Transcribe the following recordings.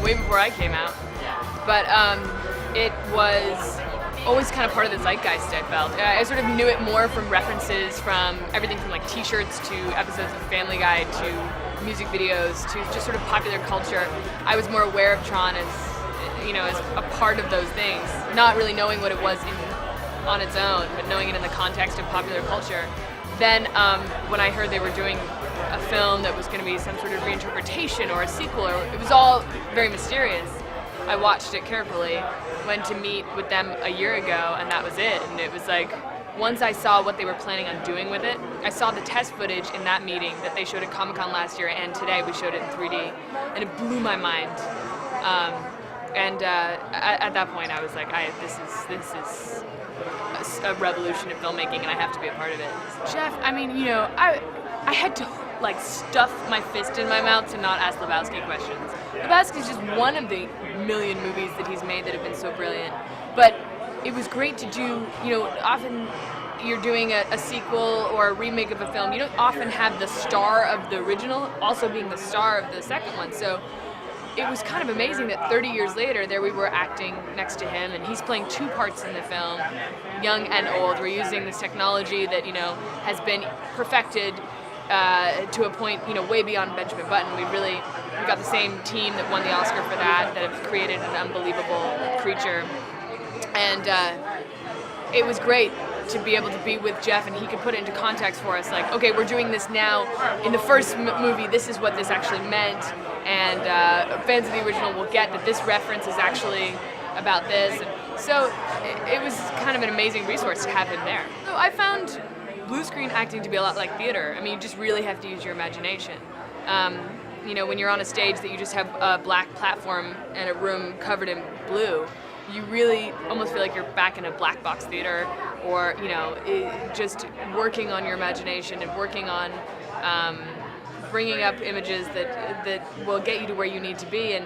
way before I came out. But it was always kind of part of the zeitgeist, I felt. I sort of knew it more from references from everything from like t-shirts to episodes of Family Guy to music videos to just sort of popular culture. I was more aware of Tron as, you know, as a part of those things, not really knowing what it was on its own, but knowing it in the context of popular culture. Then when I heard they were doing a film that was going to be some sort of reinterpretation or a sequel, or it was all very mysterious. I watched it carefully, went to meet with them a year ago, and that was it. And it was like, once I saw what they were planning on doing with it, I saw the test footage in that meeting that they showed at Comic-Con last year, and today we showed it in 3D, and it blew my mind. At that point, I was like, this is a revolution in filmmaking, and I have to be a part of it. Jeff, I mean, you know, I had to like stuff my fist in my mouth to not ask Lebowski questions. Lebowski's just one of the million movies that he's made that have been so brilliant. But it was great to do, you know, often you're doing a sequel or a remake of a film, you don't often have the star of the original also being the star of the second one. So it was kind of amazing that 30 years later, there we were acting next to him, and he's playing two parts in the film, young and old. We're using this technology that, you know, has been perfected to a point, you know, way beyond Benjamin Button. We got the same team that won the Oscar for that have created an unbelievable creature. And it was great to be able to be with Jeff, and he could put it into context for us, like, okay, we're doing this now. In the first movie, this is what this actually meant, and fans of the original will get that this reference is actually about this. And so it was kind of an amazing resource to have him there. So I found blue screen acting to be a lot like theater. I mean, you just really have to use your imagination. You know, when you're on a stage that you just have a black platform and a room covered in blue, you really almost feel like you're back in a black box theater, or, you know, just working on your imagination and working on bringing up images that will get you to where you need to be. And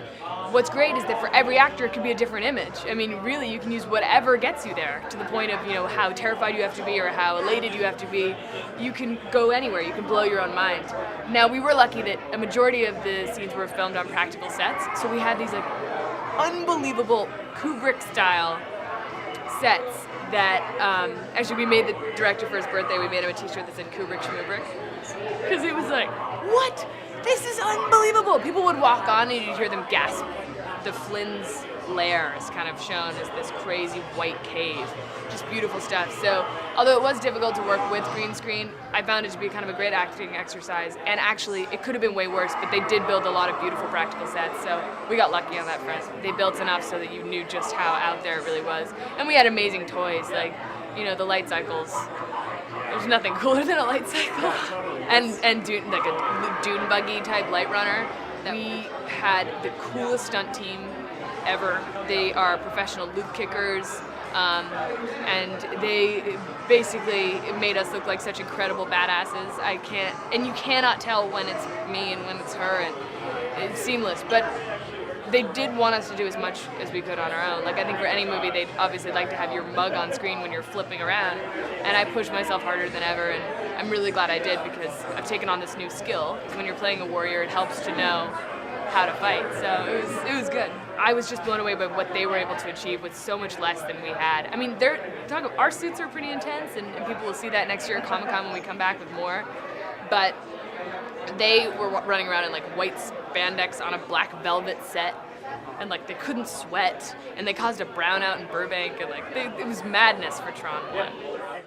what's great is that for every actor it could be a different image. I mean, really, you can use whatever gets you there, to the point of, you know, how terrified you have to be or how elated you have to be. You can go anywhere, you can blow your own mind. Now, we were lucky that a majority of the scenes were filmed on practical sets, so we had these like unbelievable Kubrick-style sets that, actually we made the director for his birthday, we made him a t-shirt that said Kubrick Schmubrick, because it was like, what? This is unbelievable! People would walk on and you'd hear them gasp. The Flynn's lair is kind of shown as this crazy white cave. Just beautiful stuff. So, although it was difficult to work with green screen, I found it to be kind of a great acting exercise. And actually, it could have been way worse, but they did build a lot of beautiful practical sets, so we got lucky on that front. They built enough so that you knew just how out there it really was. And we had amazing toys, like, you know, the light cycles. There's nothing cooler than a light cycle. And Dune, like a dune buggy type light runner. We had the coolest stunt team ever. They are professional loop kickers, and they basically made us look like such incredible badasses. And you cannot tell when it's me and when it's her, and it's seamless. But they did want us to do as much as we could on our own. Like, I think for any movie, they'd obviously like to have your mug on screen when you're flipping around, and I pushed myself harder than ever, and I'm really glad I did, because I've taken on this new skill. When you're playing a warrior, it helps to know how to fight, so it was good. I was just blown away by what they were able to achieve with so much less than we had. I mean, our suits are pretty intense, and people will see that next year at Comic-Con when we come back with more, but they were running around in like white spandex on a black velvet set, and like they couldn't sweat, and they caused a brownout in Burbank, and like it was madness for Tron 1.